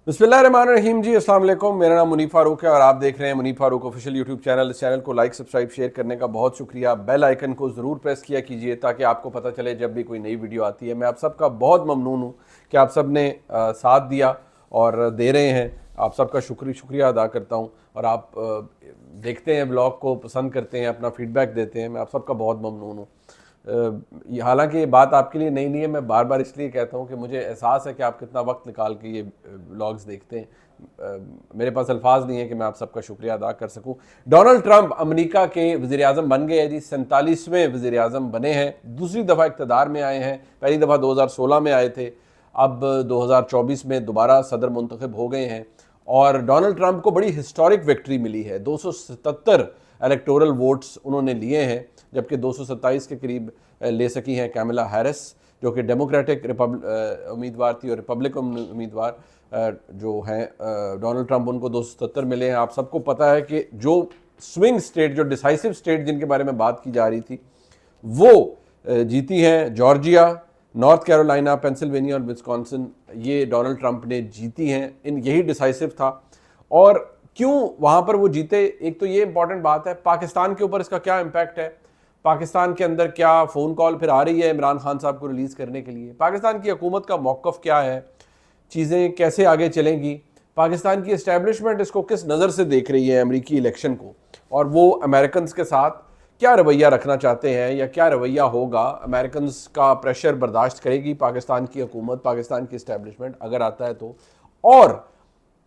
बिस्मिल्लाहिर्रहमानिर्रहीम जी, अस्सलाम वालेकुम। मेरा नाम मुनीफ फारूक है और आप देख रहे हैं Munif Farooq official YouTube channel. इस चैनल को लाइक, सब्सक्राइब, शेयर करने का बहुत शुक्रिया। बेल आइकन को ज़रूर प्रेस किया कीजिए ताकि आपको पता चले जब भी कोई नई वीडियो आती है। मैं आप सबका बहुत ममनून हूँ कि आप सब ने साथ दिया और दे रहे हैं। आप सबका शुक्रिया अदा करता हूँ। और आप देखते हैं, ब्लॉग को पसंद करते हैं, अपना फीडबैक देते हैं। मैं आप सबका बहुत ममनून हूँ। हालांकि ये बात आपके लिए नई नहीं है, मैं बार बार इसलिए कहता हूँ कि मुझे एहसास है कि आप कितना वक्त निकाल के ये व्लॉग्स देखते हैं। मेरे पास अल्फाज नहीं है कि मैं आप सबका शुक्रिया अदा कर सकूं। डोनाल्ड ट्रंप अमेरिका के वज़ीर आज़म बन गए हैं जी। 47वें वज़ीर आज़म बने हैं, दूसरी दफ़ा इक़्तिदार में आए हैं। पहली दफ़ा 2016 में आए थे, अब 2024 में दोबारा सदर मुंतखब हो गए हैं। और डोनाल्ड ट्रंप को बड़ी हिस्टोरिक विक्ट्री मिली है। 277 इलेक्टोरल वोट्स उन्होंने लिए हैं, जबकि 227 के करीब ले सकी हैं कैमला हैरिस, जो कि डेमोक्रेटिक उम्मीदवार थी, और रिपब्लिकन उम्मीदवार जो हैं डोनाल्ड ट्रंप, उनको 277 मिले हैं। आप सबको पता है कि जो स्विंग स्टेट, जो डिसाइसिव स्टेट जिनके बारे में बात की जा रही थी, वो जीती हैं। जॉर्जिया, नॉर्थ कैरोलिना, पेंसिल्वेनिया और विस्कॉन्सिन, ये डोनाल्ड ट्रंप ने जीती हैं। यही डिसाइसिव था। और क्यों वहाँ पर वो जीते, एक तो ये इंपॉर्टेंट बात है। पाकिस्तान के ऊपर इसका क्या इम्पैक्ट है, पाकिस्तान के अंदर क्या फ़ोन कॉल फिर आ रही है इमरान खान साहब को रिलीज़ करने के लिए, पाकिस्तान की हुकूमत का मौक़िफ़ क्या है, चीज़ें कैसे आगे चलेंगी, पाकिस्तान की इस्टेब्लिशमेंट इसको किस नज़र से देख रही है अमेरिकी इलेक्शन को, और वो अमेरिकन के साथ क्या रवैया रखना चाहते हैं या क्या रवैया होगा। अमेरिकन का प्रेशर बर्दाश्त करेगी पाकिस्तान की हुकूमत, पाकिस्तान की इस्टेब्लिशमेंट अगर आता है तो। और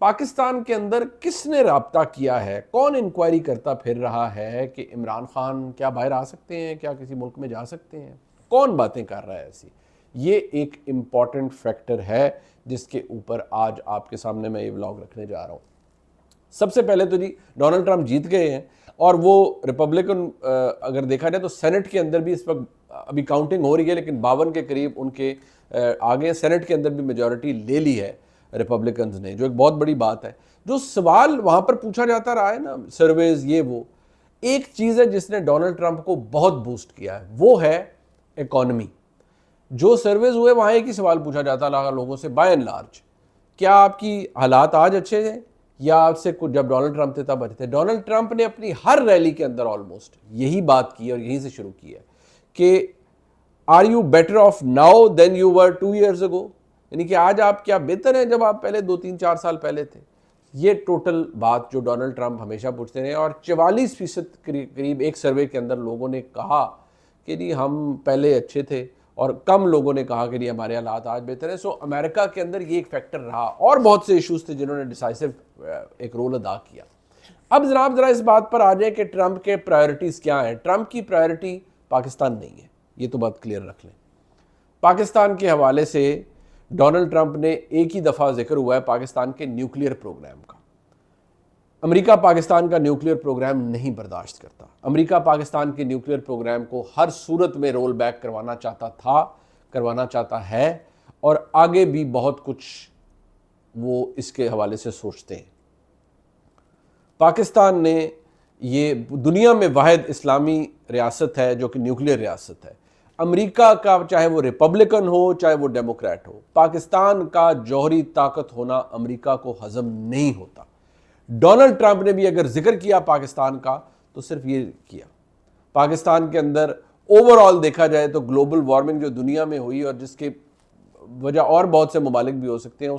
पाकिस्तान के अंदर किसने राब्ता किया है, कौन इंक्वायरी करता फिर रहा है कि इमरान खान क्या बाहर आ सकते हैं, क्या किसी मुल्क में जा सकते हैं, कौन बातें कर रहा है ऐसी। ये एक इम्पॉर्टेंट फैक्टर है जिसके ऊपर आज आपके सामने मैं ये व्लॉग रखने जा रहा हूँ। सबसे पहले तो जी, डोनाल्ड ट्रंप जीत गए हैं, और वो रिपब्लिकन, अगर देखा जाए तो सेनेट के अंदर भी इस वक्त अभी काउंटिंग हो रही है, लेकिन 52 के करीब उनके आगे सेनेट के अंदर भी मेजॉरिटी ले ली है रिपब्लिकन्स ने, जो एक बहुत बड़ी बात है। जो सवाल वहाँ पर पूछा जाता रहा है ना, सर्वेज ये वो, एक चीज़ है जिसने डोनाल्ड ट्रंप को बहुत बूस्ट किया है, वो है इकॉनमी। जो सर्वेज हुए वहाँ एक ही सवाल पूछा जाता रहा लोगों से, बाय एंड लार्ज, क्या आपकी हालात आज अच्छे हैं या आपसे कुछ जब डोनाल्ड ट्रंप थे तब अच्छे थे। डोनाल्ड ट्रंप ने अपनी हर रैली के अंदर ऑलमोस्ट यही बात की और यहीं से शुरू की है कि are you better off now than you were 2 years ago, यानी कि आज आप क्या बेहतर हैं जब आप पहले 2-3-4 साल पहले थे। ये टोटल बात जो डोनाल्ड ट्रंप हमेशा पूछते रहे, और 44% करीब एक सर्वे के अंदर लोगों ने कहा कि जी हम पहले अच्छे थे, और कम लोगों ने कहा कि नहीं हमारे हालात आज बेहतर है। सो अमेरिका के अंदर ये एक फैक्टर रहा, और बहुत से इश्यूज थे जिन्होंने डिसाइसिव एक रोल अदा किया। अब जरा इस बात पर आ जाए कि ट्रंप के प्रायोरिटीज क्या हैं। ट्रंप की प्रायोरिटी पाकिस्तान नहीं है, ये तो बात क्लियर रख लें। पाकिस्तान के हवाले से डोनाल्ड ट्रंप ने एक ही दफ़ा जिक्र हुआ है पाकिस्तान के न्यूक्लियर प्रोग्राम का। अमेरिका पाकिस्तान का न्यूक्लियर प्रोग्राम नहीं बर्दाश्त करता। अमेरिका पाकिस्तान के न्यूक्लियर प्रोग्राम को हर सूरत में रोल बैक करवाना चाहता था, करवाना चाहता है, और आगे भी बहुत कुछ वो इसके हवाले से सोचते हैं। पाकिस्तान ने, ये दुनिया में वाहिद इस्लामी रियासत है जो कि न्यूक्लियर रियासत है। अमेरिका का चाहे वो रिपब्लिकन हो चाहे वो डेमोक्रेट हो, पाकिस्तान का जौहरी ताकत होना अमेरिका को हजम नहीं होता। डोनाल्ड ट्रंप ने भी अगर जिक्र किया पाकिस्तान का तो सिर्फ ये किया, पाकिस्तान के अंदर ओवरऑल देखा जाए तो ग्लोबल वार्मिंग जो दुनिया में हुई और जिसके वजह और बहुत से ममालिक भी हो सकते हैं,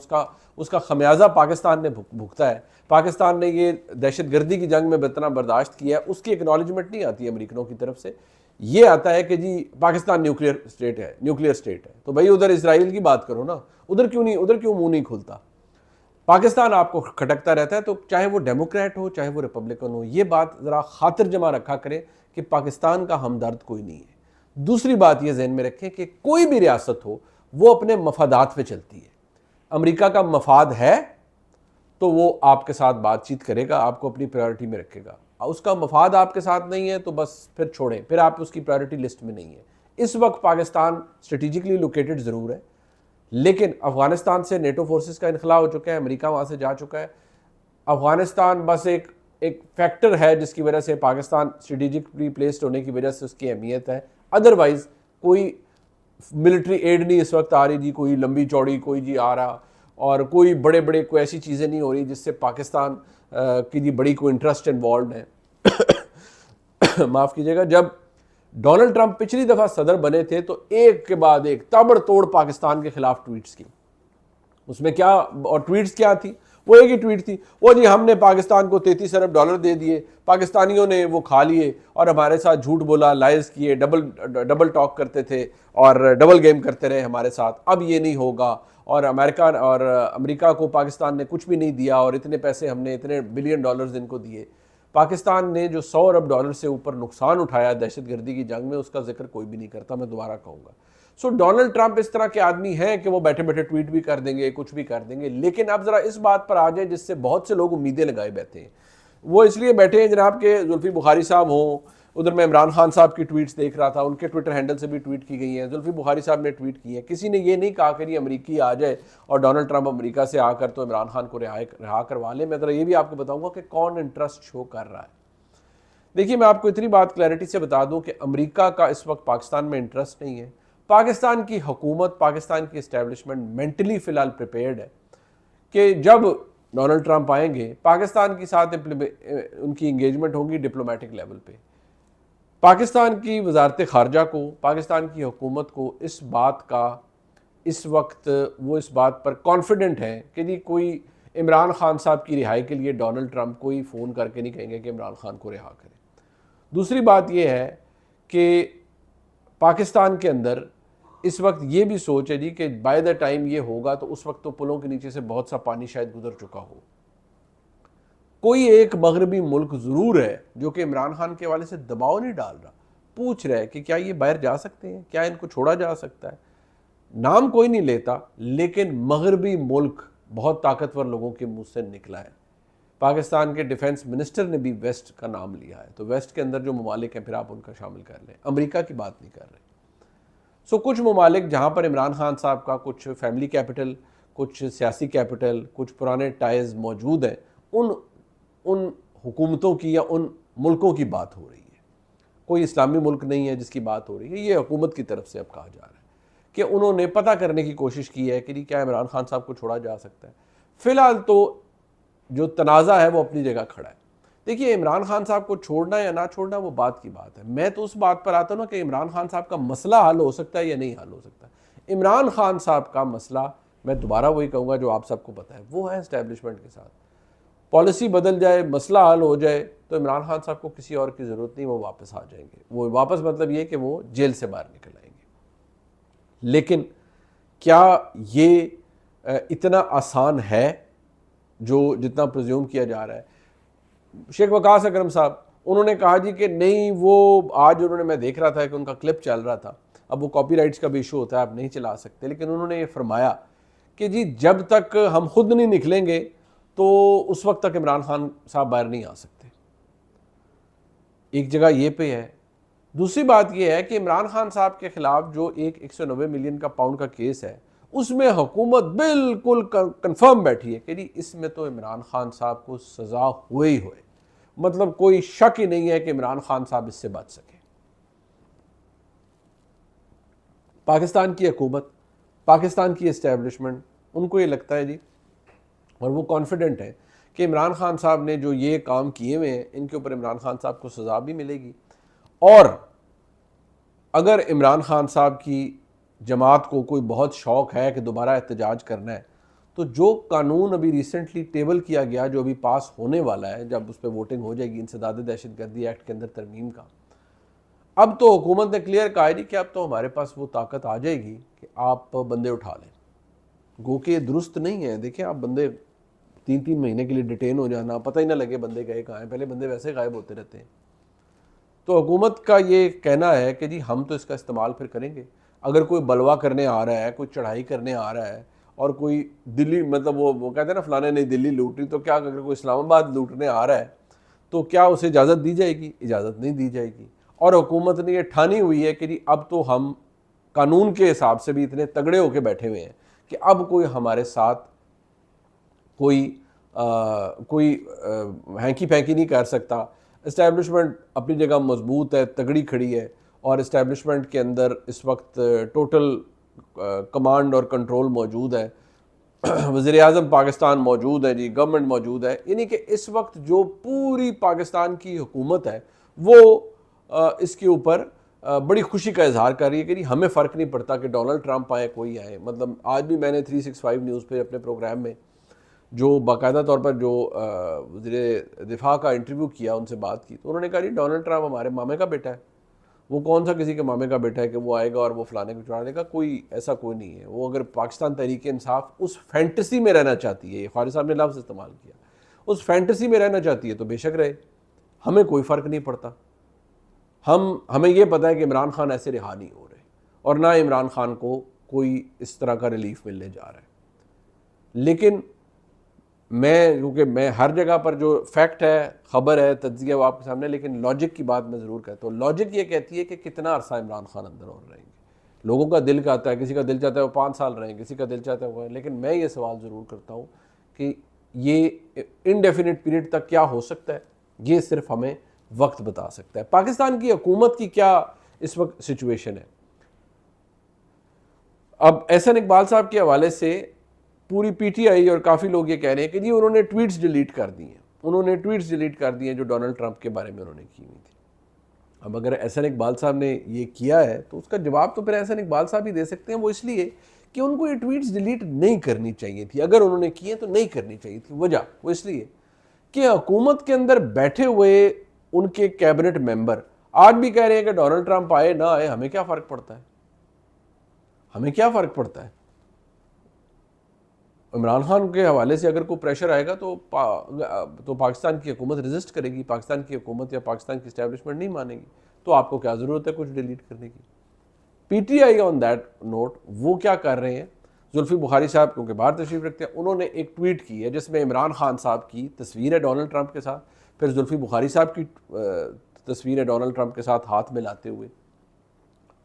उसका खमियाजा पाकिस्तान ने भुगता है। पाकिस्तान ने ये दहशतगर्दी की जंग में इतना बर्दाश्त किया है, उसकी एक्नॉलेजमेंट नहीं आती अमेरिकनों की तरफ से। ये आता है कि जी पाकिस्तान न्यूक्लियर स्टेट है, तो भाई उधर इसराइल की बात करो ना, उधर क्यों मुंह नहीं खुलता। पाकिस्तान आपको खटकता रहता है, तो चाहे वो डेमोक्रेट हो चाहे वो रिपब्लिकन हो, ये बात ज़रा खातिर जमा रखा करें कि पाकिस्तान का हमदर्द कोई नहीं है। दूसरी बात ये जहन में रखें कि कोई भी रियासत हो वो अपने मफादात पे चलती है। अमेरिका का मफाद है तो वो आपके साथ बातचीत करेगा, आपको अपनी प्रायोरिटी में रखेगा। उसका मफाद आपके साथ नहीं है तो बस फिर छोड़ें, फिर आप उसकी प्रायोरिटी लिस्ट में नहीं है। इस वक्त पाकिस्तान स्ट्रेटिजिकली लोकेटेड ज़रूर है, लेकिन अफगानिस्तान से नेटो फोर्सेस का इनखला हो चुका है, अमेरिका वहाँ से जा चुका है। अफगानिस्तान बस एक फैक्टर है जिसकी वजह से पाकिस्तान स्ट्रेटिजिकली प्लेस्ड होने की वजह से उसकी अहमियत है। अदरवाइज़ कोई मिलिट्री एड नहीं इस वक्त आ रही जी, कोई लंबी चौड़ी कोई जी आ रहा, और कोई बड़े बड़े कोई ऐसी चीज़ें नहीं हो रही जिससे पाकिस्तान की जी बड़ी कोई इंटरेस्ट इन्वॉल्व है। माफ़ कीजिएगा, जब डोनाल्ड ट्रंप पिछली दफ़ा सदर बने थे तो एक के बाद एक ताबड़तोड़ पाकिस्तान के खिलाफ ट्वीट्स की। उसमें क्या, और ट्वीट्स क्या थी, वो एक ही ट्वीट थी, वो जी हमने पाकिस्तान को 33 अरब डॉलर दे दिए, पाकिस्तानियों ने वो खा लिए और हमारे साथ झूठ बोला, लाइज किए, डबल टॉक करते थे और डबल गेम करते रहे हमारे साथ, अब ये नहीं होगा। और अमेरिका को पाकिस्तान ने कुछ भी नहीं दिया और इतने पैसे हमने, इतने बिलियन डॉलर्स इनको दिए। पाकिस्तान ने जो 100 अरब डॉलर से ऊपर नुकसान उठाया दहशतगर्दी की जंग में, उसका जिक्र कोई भी नहीं करता, मैं दोबारा कहूँगा। सो डोनाल्ड ट्रंप इस तरह के आदमी हैं कि वो बैठे बैठे ट्वीट भी कर देंगे, कुछ भी कर देंगे। लेकिन अब जरा इस बात पर आ जाए जिससे बहुत से लोग उम्मीदें लगाए बैठे हैं। वो इसलिए बैठे हैं जनाब के जुल्फी बुखारी साहब हों, उधर मैं इमरान खान साहब की ट्वीट्स देख रहा था, उनके ट्विटर हैंडल से भी ट्वीट की गई हैं, जुल्फी बुखारी साहब ने ट्वीट की है। किसी ने ये नहीं कहा कि ये अमेरिकी आ जाए और डोनाल्ड ट्रंप अमेरिका से आकर तो इमरान खान को रिहा करवा ले। मैं जरा ये भी आपको बताऊंगा कि कौन इंटरेस्ट शो कर रहा है। देखिए, मैं आपको इतनी बात क्लैरिटी से बता दूं कि अमेरिका का इस वक्त पाकिस्तान में इंटरेस्ट नहीं है। पाकिस्तान की हुकूमत, पाकिस्तान की इस्टेब्लिशमेंट मेंटली फ़िलहाल प्रिपेयर्ड है कि जब डोनाल्ड ट्रंप आएंगे, पाकिस्तान के साथ उनकी इंगेजमेंट होगी डिप्लोमेटिक लेवल पे। पाकिस्तान की वजारत ख़ारजा को, पाकिस्तान की हुकूमत को इस बात का इस वक्त वो इस बात पर कॉन्फिडेंट है कि जी कोई इमरान खान साहब की रिहाई के लिए डोनाल्ड ट्रंप कोई फ़ोन करके नहीं कहेंगे कि इमरान खान को रिहा करें। दूसरी बात यह है कि पाकिस्तान के अंदर इस वक्त ये भी सोच है जी कि बाय द टाइम ये होगा तो उस वक्त तो पुलों के नीचे से बहुत सा पानी शायद गुजर चुका हो। कोई एक मगरबी मुल्क ज़रूर है जो कि इमरान खान के हवाले से दबाव नहीं डाल रहा, पूछ रहा है कि क्या ये बाहर जा सकते हैं, क्या इनको छोड़ा जा सकता है। नाम कोई नहीं लेता, लेकिन मगरबी मुल्क बहुत ताकतवर लोगों के मुंह से निकला है। पाकिस्तान के डिफेंस मिनिस्टर ने भी वेस्ट का नाम लिया है, तो वेस्ट के अंदर जो ममालिक हैं फिर आप उनका शामिल कर लें, अमेरिका की बात नहीं कर रहे। सो कुछ ममालिक जहाँ पर इमरान खान साहब का कुछ फैमिली कैपिटल, कुछ सियासी कैपिटल, कुछ पुराने टाइज मौजूद हैं, उन हुकूमतों की या उन मुल्कों की बात हो रही है। कोई इस्लामी मुल्क नहीं है जिसकी बात हो रही है, ये हुकूमत की तरफ से अब कहा जा रहा है कि उन्होंने पता करने की कोशिश की है कि क्या इमरान खान साहब को छोड़ा जा सकता है। फ़िलहाल तो जो तनाज़ा है वो अपनी जगह खड़ा है। देखिए, इमरान खान साहब को छोड़ना या ना छोड़ना वो बात की बात है। मैं तो उस बात पर आता हूँ ना कि इमरान खान साहब का मसला हल हो सकता है या नहीं हल हो सकता। इमरान खान साहब का मसला, मैं दोबारा वही कहूँगा जो आप सबको पता है, वो है इस्टेब्लिशमेंट के साथ। पॉलिसी बदल जाए, मसला हल हो जाए तो इमरान खान साहब को किसी और की ज़रूरत नहीं, वो वापस आ जाएंगे। वो वापस मतलब ये कि वो जेल से बाहर निकल आएंगे। लेकिन क्या ये इतना आसान है जो जितना प्रिज्यूम किया जा रहा है? शेख वकास अकरम साहब, उन्होंने कहा जी कि नहीं, वो आज उन्होंने, मैं देख रहा था कि उनका क्लिप चल रहा था, अब वो कॉपीराइट्स का भी इशू होता है, आप नहीं चला सकते, लेकिन उन्होंने ये फरमाया कि जी जब तक हम खुद नहीं निकलेंगे तो उस वक्त तक इमरान खान साहब बाहर नहीं आ सकते। एक जगह ये पे है। दूसरी बात ये है कि इमरान खान साहब के खिलाफ जो एक 190 मिलियन का पाउंड का केस है, उसमें हुकूमत बिल्कुल कंफर्म बैठी है कि जी इसमें तो इमरान खान साहब को सज़ा हुए ही हुए, मतलब कोई शक ही नहीं है कि इमरान खान साहब इससे बच सके। पाकिस्तान की हुकूमत, पाकिस्तान की इस्टेब्लिशमेंट, उनको ये लगता है जी, और वो कॉन्फिडेंट है कि इमरान खान साहब ने जो ये काम किए हुए हैं, इनके ऊपर इमरान खान साहब को सज़ा भी मिलेगी। और अगर इमरान खान साहब की जमात को कोई बहुत शौक़ है कि दोबारा एहतजाज करना है, तो जो कानून अभी रिसेंटली टेबल किया गया, जो अभी पास होने वाला है, जब उस पर वोटिंग हो जाएगी इंसदाद दहशतगर्दी एक्ट के अंदर तरमीम का, अब तो हुकूमत ने क्लियर कहा है कि अब तो हमारे पास वो ताकत आ जाएगी कि आप बंदे उठा लें। गो कि ये दुरुस्त नहीं है। देखिए, आप बंदे 3-3 महीने के लिए डिटेन हो जाना, पता ही ना लगे बंदे गए कहाँ हैं, पहले बंदे वैसे गायब होते रहते हैं। तो हुकूमत का ये कहना है कि जी हम तो इसका इस्तेमाल फिर करेंगे। अगर कोई बलवा करने आ रहा है, कोई चढ़ाई करने आ रहा है, और कोई दिल्ली, मतलब वो कहते हैं ना फलाने ने दिल्ली लूट ली, तो क्या अगर कोई इस्लामाबाद लूटने आ रहा है तो क्या उसे इजाज़त दी जाएगी? इजाज़त नहीं दी जाएगी। और हुकूमत ने ये ठानी हुई है कि जी अब तो हम कानून के हिसाब से भी इतने तगड़े होके बैठे हुए हैं कि अब कोई हमारे साथ कोई हैंकी फैंकी नहीं कर सकता। इस्टेब्लिशमेंट अपनी जगह मजबूत है, तगड़ी खड़ी है, और इस्टेब्लिशमेंट के अंदर इस वक्त टोटल कमांड और कंट्रोल मौजूद है। वज़ीर आज़म पाकिस्तान मौजूद है जी, गवर्नमेंट मौजूद है, यानी कि इस वक्त जो पूरी पाकिस्तान की हुकूमत है वो इसके ऊपर बड़ी खुशी का इजहार कर रही है कि नहीं हमें फ़र्क नहीं पड़ता कि डोनाल्ड ट्रंप आए कोई आए। मतलब आज भी मैंने 365 न्यूज़ पे अपने प्रोग्राम में जो बाकायदा तौर पर जो वज़ीर दिफा का इंटरव्यू किया, उनसे बात की, तो उन्होंने कहा जी डोनाल्ड ट्रंप हमारे मामे का बेटा है, वो कौन सा किसी के मामे का बेटा है कि वो आएगा और वो फलाने को चढ़ा देगा। कोई ऐसा कोई नहीं है। वो अगर पाकिस्तान तहरीक इंसाफ उस फैंटेसी में रहना चाहती है, ये ख्वारी साहब ने लफ्ज़ इस्तेमाल किया, उस फैंटेसी में रहना चाहती है तो बेशक रहे, हमें कोई फ़र्क नहीं पड़ता। हमें ये पता है कि इमरान खान ऐसे रिहा नहीं हो रहे और ना इमरान खान को कोई इस तरह का रिलीफ मिलने जा रहा है। लेकिन क्योंकि मैं हर जगह पर जो फैक्ट है, खबर है, तज्जिया वो आपके सामने, लेकिन लॉजिक की बात मैं ज़रूर कहता हूँ। लॉजिक ये कहती है कि कितना अरसा इमरान खान अंदर और रहेंगे। लोगों का दिल कहता है, किसी का दिल चाहता है वो 5 साल रहें, किसी का दिल चाहता है वो, लेकिन मैं ये सवाल ज़रूर करता हूँ कि ये इनडेफिनिट पीरियड तक क्या हो सकता है, ये सिर्फ हमें वक्त बता सकता है। पाकिस्तान की हुकूमत की क्या इस वक्त सिचुएशन है। अब एहसन इकबाल साहब के हवाले से पूरी पीटीआई और काफ़ी लोग ये कह रहे हैं कि जी उन्होंने ट्वीट्स डिलीट कर दी हैं, उन्होंने ट्वीट्स डिलीट कर दिए जो डोनाल्ड ट्रंप के बारे में उन्होंने की हुई थी। अब अगर एहसन इकबाल साहब ने ये किया है तो उसका जवाब तो फिर एहसन इकबाल साहब ही दे सकते हैं। वो इसलिए कि उनको ये ट्वीट्स डिलीट नहीं करनी चाहिए थी, अगर उन्होंने किए तो नहीं करनी चाहिए थी। वजह वो इसलिए कि हुकूमत के अंदर बैठे हुए उनके कैबिनेट मेंबर आज भी कह रहे हैं कि डोनाल्ड ट्रंप आए ना आए हमें क्या फ़र्क पड़ता है, हमें क्या फ़र्क पड़ता है। इमरान खान के हवाले से अगर कोई प्रेशर आएगा तो पाकिस्तान की हुकूमत रेजिस्ट करेगी, पाकिस्तान की हुकूमत या पाकिस्तान की इस्टेब्लिशमेंट नहीं मानेगी, तो आपको क्या ज़रूरत है कुछ डिलीट करने की। पीटीआई ऑन दैट नोट वो क्या कर रहे हैं, जुल्फी बुखारी साहब क्योंकि बाहर तशरीफ रखते हैं, उन्होंने एक ट्वीट की है जिसमें इमरान खान साहब की तस्वीर है डोनाल्ड ट्रंप के साथ, फिर जुल्फी बुखारी साहब की तस्वीर है डोनाल्ड ट्रंप के साथ हाथ मिलाते हुए,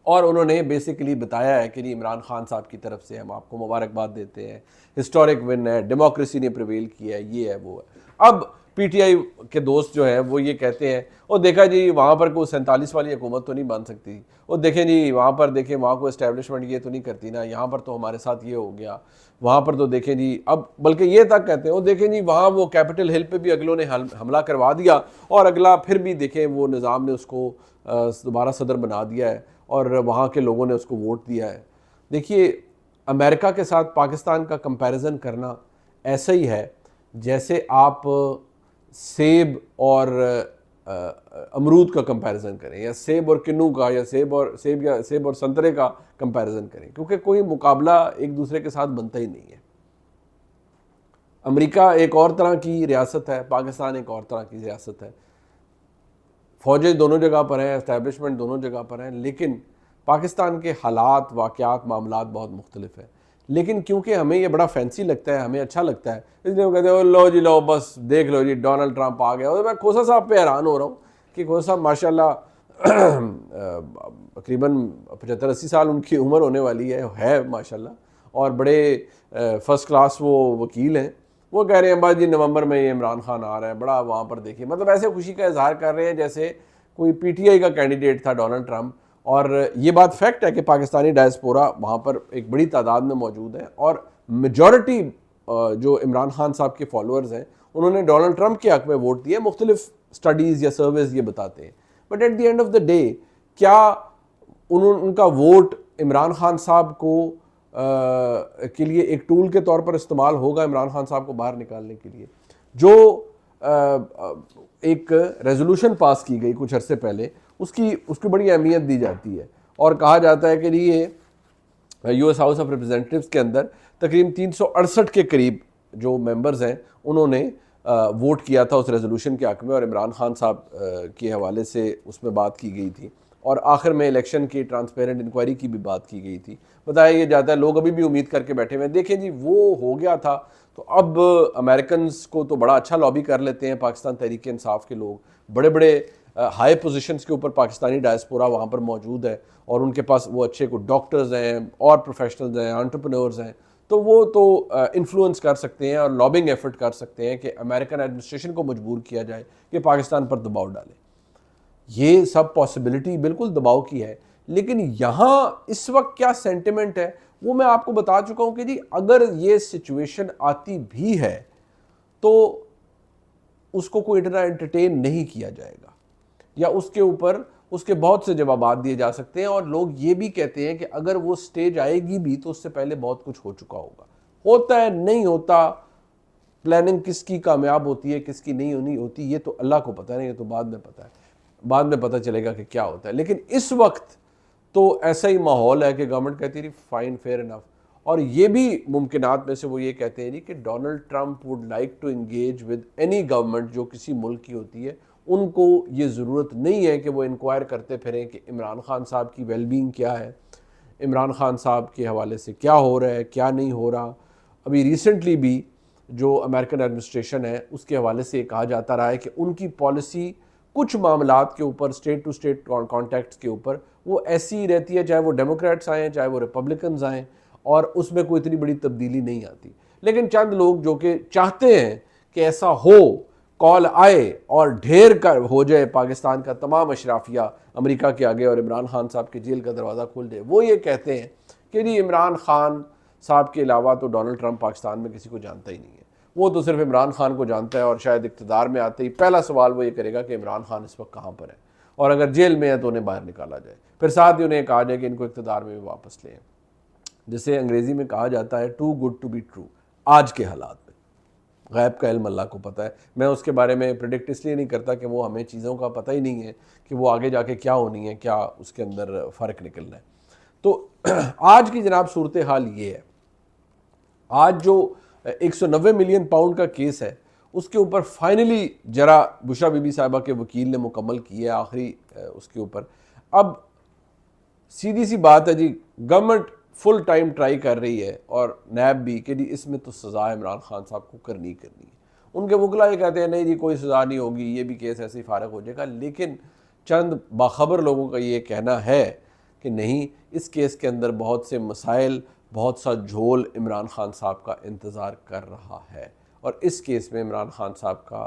और उन्होंने बेसिकली बताया है कि इमरान खान साहब की तरफ से हम आपको मुबारकबाद देते हैं, हिस्टोरिक विन है, डेमोक्रेसी ने प्रिवेल किया है, ये है वो है। अब पीटीआई के दोस्त जो हैं वो ये कहते हैं और देखा जी वहाँ पर कोई 47 वाली हुकूमत तो नहीं बन सकती, और देखें जी वहाँ पर देखें वहाँ को इस्टेब्लिशमेंट ये तो नहीं करती ना, यहाँ पर तो हमारे साथ ये हो गया, वहाँ पर तो देखें जी, अब बल्कि ये तक कहते हैं वो देखें जी वहाँ वो कैपिटल हिल पे भी अगलों ने हमला करवा दिया और अगला फिर भी देखें वो निज़ाम ने उसको दोबारा सदर बना दिया है और वहाँ के लोगों ने उसको वोट दिया है। देखिए अमेरिका के साथ पाकिस्तान का कंपैरिजन करना ऐसा ही है जैसे आप सेब और अमरूद का कंपैरिजन करें, या सेब और किन्नू का, या सेब और संतरे का कंपैरिजन करें, क्योंकि कोई मुकाबला एक दूसरे के साथ बनता ही नहीं है। अमेरिका एक और तरह की रियासत है, पाकिस्तान एक और तरह की रियासत है, फौजें दोनों जगह पर हैं, एस्टैब्लिशमेंट दोनों जगह पर हैं, लेकिन पाकिस्तान के हालात, वाक़यात, मामलात बहुत मुख्तलिफ है। लेकिन क्योंकि हमें ये बड़ा फैंसी लगता है, हमें अच्छा लगता है, इसलिए वो कहते हैं लो जी लो बस देख लो जी डोनाल्ड ट्रंप आ गया। और मैं खोसा साहब पे हैरान हो रहा हूँ कि खोसा साहब माशाल्लाह तकरीबन 75-80 साल उनकी उम्र होने वाली है माशाल्लाह, और बड़े फ़र्स्ट क्लास वो वकील हैं। वो कह रहे हैं बस जी नवंबर में ये इमरान खान आ रहा है, बड़ा वहाँ पर देखिए, मतलब ऐसे खुशी का इजहार कर रहे हैं जैसे कोई पीटीआई का कैंडिडेट था डोनाल्ड ट्रंप। और ये बात फैक्ट है कि पाकिस्तानी डायस्पोरा वहाँ पर एक बड़ी तादाद में मौजूद है और मेजॉरिटी जो इमरान खान साहब के फॉलोअर्स हैं उन्होंने डोनाल्ड ट्रंप के हक़ में वोट दिए। मुख्तलिफ स्टडीज़ या सर्वेज ये बताते हैं, but at the end of the day क्या उनका वोट इमरान खान साहब को के लिए एक टूल के तौर पर इस्तेमाल होगा इमरान खान साहब को बाहर निकालने के लिए? जो एक रेजोल्यूशन पास की गई कुछ अरसे पहले, उसकी बड़ी अहमियत दी जाती है और कहा जाता है कि ये यूएस हाउस ऑफ रिप्रेजेंटेटिव्स के अंदर तकरीबन 368 के करीब जो मेंबर्स हैं उन्होंने वोट किया था उस रेजोल्यूशन के हक़ में, और इमरान खान साहब के हवाले से उसमें बात की गई थी और आखिर में इलेक्शन की ट्रांसपेरेंट इंक्वायरी की भी बात की गई थी। बताया ये जाता है, लोग अभी भी उम्मीद करके बैठे हुए हैं, देखें जी वो हो गया था तो अब अमेरिकन को तो बड़ा अच्छा लॉबी कर लेते हैं पाकिस्तान तहरीक इंसाफ के लोग, बड़े बड़े हाई पोजीशंस के ऊपर पाकिस्तानी डायस्पोरा वहाँ पर मौजूद है और उनके पास वो अच्छे को डॉक्टर्स हैं और प्रोफेशनल्स हैं, एंटरप्रेन्योर्स हैं, तो वो तो इन्फ्लुएंस कर सकते हैं और लॉबिंग एफर्ट कर सकते हैं कि अमेरिकन एडमिनिस्ट्रेशन को मजबूर किया जाए कि पाकिस्तान पर दबाव डाले। ये सब पॉसिबिलिटी बिल्कुल दबाव की है, लेकिन यहाँ इस वक्त क्या सेंटिमेंट है वो मैं आपको बता चुका हूं कि जी अगर ये सिचुएशन आती भी है तो उसको कोई इतना एंटरटेन नहीं किया जाएगा, या उसके ऊपर उसके बहुत से जवाबात दिए जा सकते हैं। और लोग ये भी कहते हैं कि अगर वो स्टेज आएगी भी तो उससे पहले बहुत कुछ हो चुका होगा। होता है, नहीं होता, प्लानिंग किसकी कामयाब होती है किसकी नहीं होनी होती ये तो अल्लाह को पता है, ये तो बाद में पता है, बाद में पता चलेगा कि क्या होता है। लेकिन इस वक्त तो ऐसा ही माहौल है कि गवर्नमेंट कहती है फाइन, फेयर इनफ। और ये भी मुमकिनात में से वो ये कहते हैं जी कि Donald Trump would like to engage with any government जो किसी मुल्क की होती है। उनको ये ज़रूरत नहीं है कि वो इंक्वायर करते फिरें कि इमरान खान साहब की वेलबींग क्या है, इमरान खान साहब के हवाले से क्या हो रहा है क्या नहीं हो रहा। अभी रिसेंटली भी जो अमेरिकन एडमिनिस्ट्रेशन है उसके हवाले से कहा जाता रहा है कि उनकी पॉलिसी कुछ मामलात के ऊपर, स्टेट टू स्टेट कॉन्टैक्ट्स के ऊपर, वो ऐसी ही रहती है, चाहे वो डेमोक्रेट्स आएँ चाहे वो रिपब्लिकन्स आएँ, और उसमें कोई इतनी बड़ी तब्दीली नहीं आती। लेकिन चंद लोग जो कि चाहते हैं कि ऐसा हो, कॉल आए और ढेर कर हो जाए पाकिस्तान का तमाम अशराफिया अमेरिका के आगे और इमरान खान साहब के जेल का दरवाज़ा खुल जाए, वो ये कहते हैं कि जी इमरान खान साहब के अलावा तो डोनाल्ड ट्रंप पाकिस्तान में किसी को जानता ही नहीं है, वो तो सिर्फ इमरान खान को जानता है। और शायद इक़्तिदार में आते ही पहला सवाल वो ये करेगा कि इमरान खान इस वक्त कहाँ पर है, और अगर जेल में है तो उन्हें बाहर निकाला जाए, फिर साथ ही उन्हें कहा जाए कि इनको इक़्तिदार में भी वापस लें। जिसे अंग्रेज़ी में कहा जाता है too good to be true. आज के हालात में गैब का इल्म अल्लाह को पता है, मैं उसके बारे में प्रिडिक्ट इसलिए नहीं करता कि वो हमें चीज़ों का पता ही नहीं है कि वो आगे जाके क्या होनी है, क्या उसके अंदर फ़र्क निकलना है। तो आज की जनाब सूरत हाल ये है, आज जो 190 मिलियन पाउंड का केस है उसके ऊपर फाइनली जरा बुशरा बीबी साहिबा के वकील ने मुकम्मल की है आखिरी उसके ऊपर। अब सीधी सी बात है जी, गवर्नमेंट फुल टाइम ट्राई कर रही है और नैब भी कि जी इसमें तो सज़ा इमरान खान साहब को करनी करनी है। उनके वकला ये कहते हैं नहीं जी कोई सज़ा नहीं होगी, ये भी केस ऐसे ही फारग हो जाएगा। लेकिन चंद बाखबर लोगों का ये कहना है कि नहीं, इस केस के अंदर बहुत से मसाइल, बहुत सा झोल इमरान खान साहब का इंतज़ार कर रहा है, और इस केस में इमरान खान साहब का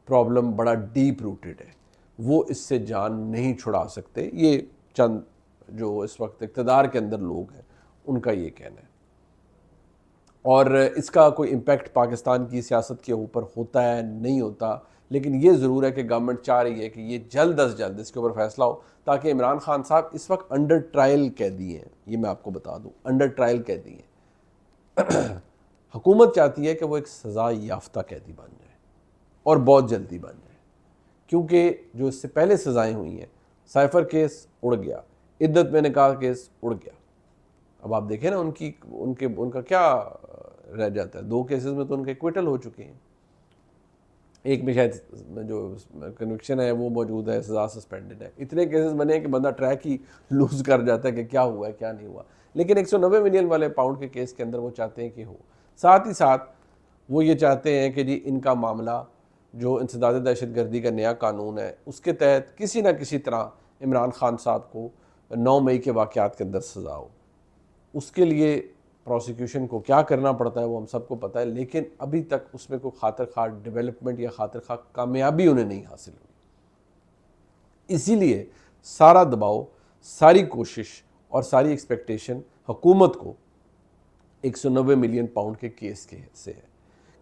प्रॉब्लम बड़ा डीप रूटेड है, वो इससे जान नहीं छुड़ा सकते। ये चंद जो इस वक्त इक़्तिदार के अंदर लोग हैं उनका ये कहना है। और इसका कोई इम्पेक्ट पाकिस्तान की सियासत के ऊपर होता है नहीं होता, लेकिन ये ज़रूर है कि गवर्नमेंट चाह रही है कि ये जल्द अज जल्द इसके ऊपर फैसला हो, ताकि इमरान खान साहब इस वक्त अंडर ट्रायल कैदी हैं। ये मैं आपको बता दूं, अंडर ट्रायल कैदी हैं। हुकूमत चाहती है कि वो एक सज़ा याफ्ता कैदी बन जाए और बहुत जल्दी बन जाए, क्योंकि जो इससे पहले सज़ाएँ हुई हैं, साइफर केस उड़ गया, इद्दत में निकाह केस उड़ गया। अब आप देखें ना उनका क्या रह जाता है। 2 केसेस में तो उनके क्विटल हो चुके हैं, एक में शायद जो कन्विक्शन है वो मौजूद है, सज़ा सस्पेंडेड है। इतने केसेस बने हैं कि बंदा ट्रैक ही लूज़ कर जाता है कि क्या हुआ है क्या नहीं हुआ। लेकिन 190 मिलियन वाले पाउंड के केस के अंदर वो चाहते हैं कि हो। साथ ही साथ वो ये चाहते हैं कि जी इनका मामला जो इंसदाद दहशतगर्दी का नया कानून है उसके तहत किसी न किसी तरह इमरान खान साहब को 9 मई के वाक़यात के अंदर सज़ा हो। उसके लिए प्रोसिक्यूशन को क्या करना पड़ता है वो हम सबको पता है, लेकिन अभी तक उसमें कोई खातिर खा डेवलपमेंट या खातिर खा कामयाबी उन्हें नहीं हासिल हुई। इसीलिए सारा दबाव, सारी कोशिश और सारी एक्सपेक्टेशन हुकूमत को 190 मिलियन पाउंड के केस के से है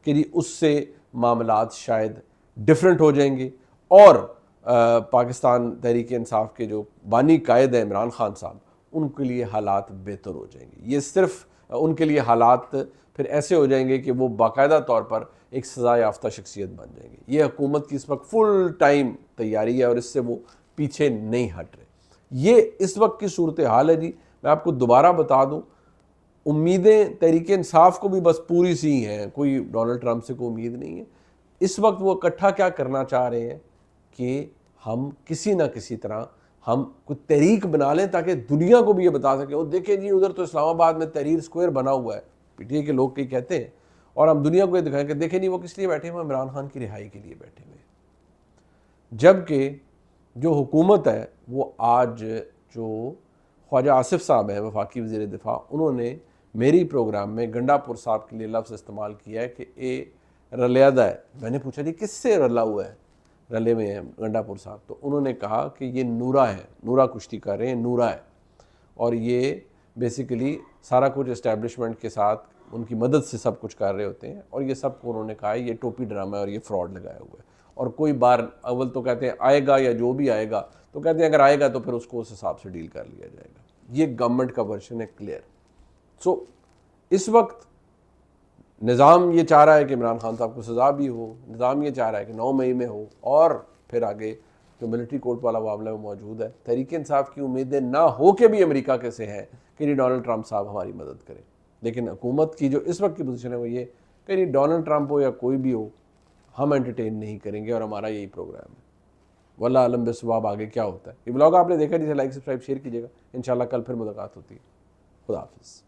कि जी उससे मामलात शायद डिफरेंट हो जाएंगे और पाकिस्तान तहरीक इंसाफ के जो बानी कायद है इमरान खान साहब, उनके लिए हालात बेहतर हो जाएंगे। ये सिर्फ उनके लिए हालात फिर ऐसे हो जाएंगे कि वो बाकायदा तौर पर एक सज़ा याफ्ता शख्सियत बन जाएंगे। ये हुकूमत की इस वक्त फुल टाइम तैयारी है और इससे वो पीछे नहीं हट रहे। ये इस वक्त की सूरत हाल है जी। मैं आपको दोबारा बता दूं, उम्मीदें तहरीक इंसाफ को भी बस पूरी सी हैं, कोई डोनाल्ड ट्रंप से कोई उम्मीद नहीं है। इस वक्त वो इकट्ठा क्या करना चाह रहे हैं कि हम किसी ना किसी तरह हम कुछ तहरीक बना लें ताकि दुनिया को भी ये बता सकें, वो देखें जी उधर तो इस्लामाबाद में तहरीर स्क्वायर बना हुआ है, पीटीआई के लोग कई कहते हैं, और हम दुनिया को ये दिखाएं कि देखें नहीं वो किस लिए बैठे हैं, वो इमरान खान की रिहाई के लिए बैठे हुए। जबकि जो हुकूमत है वो आज जो ख्वाजा आसिफ साहब हैं वफाकी वज़ीर दिफा, उन्होंने मेरी प्रोग्राम में गंडापुर साहब के लिए लफ्ज़ इस्तेमाल किया है कि ए रलियादा है। मैंने पूछा जी किससे रला हुआ है, रले में है गंडापुर साहब, तो उन्होंने कहा कि ये नूरा है, नूरा कुश्ती कर रहे हैं, नूरा है। और ये बेसिकली सारा कुछ इस्टेब्लिशमेंट के साथ उनकी मदद से सब कुछ कर रहे होते हैं। और ये सब को उन्होंने कहा है ये टोपी ड्रामा है और ये फ्रॉड लगाया हुआ है। और कोई बार अव्वल तो कहते हैं आएगा या जो भी आएगा, तो कहते हैं अगर आएगा तो फिर उसको उस हिसाब से डील कर लिया जाएगा। ये गवर्नमेंट का वर्जन है, क्लियर। सो इस वक्त निज़ाम ये चाह रहा है कि इमरान खान साहब को सज़ा भी हो, निज़ाम ये चाह रहा है कि 9 मई में हो, और फिर आगे जो मिलिट्री कोर्ट वाला मामला वो मौजूद है। तहरीक इंसाफ की उम्मीदें ना हो के भी अमेरिका के से हैं कि नहीं डोनाल्ड ट्रंप साहब हमारी मदद करें, लेकिन हुकूमत की जो इस वक्त की पोजीशन है वो ये कि नहीं डोनाल्ड ट्रंप हो या कोई भी हो, हम एंटरटेन नहीं करेंगे और हमारा यही प्रोग्राम है। वल्लाह आलम बिस्वाब आगे क्या होता है। ये ब्लॉग आपने देखा, जिसे लाइक सब्सक्राइब शेयर कीजिएगा। इंशाल्लाह कल फिर मुलाकात होती है। खुदा हाफिज़।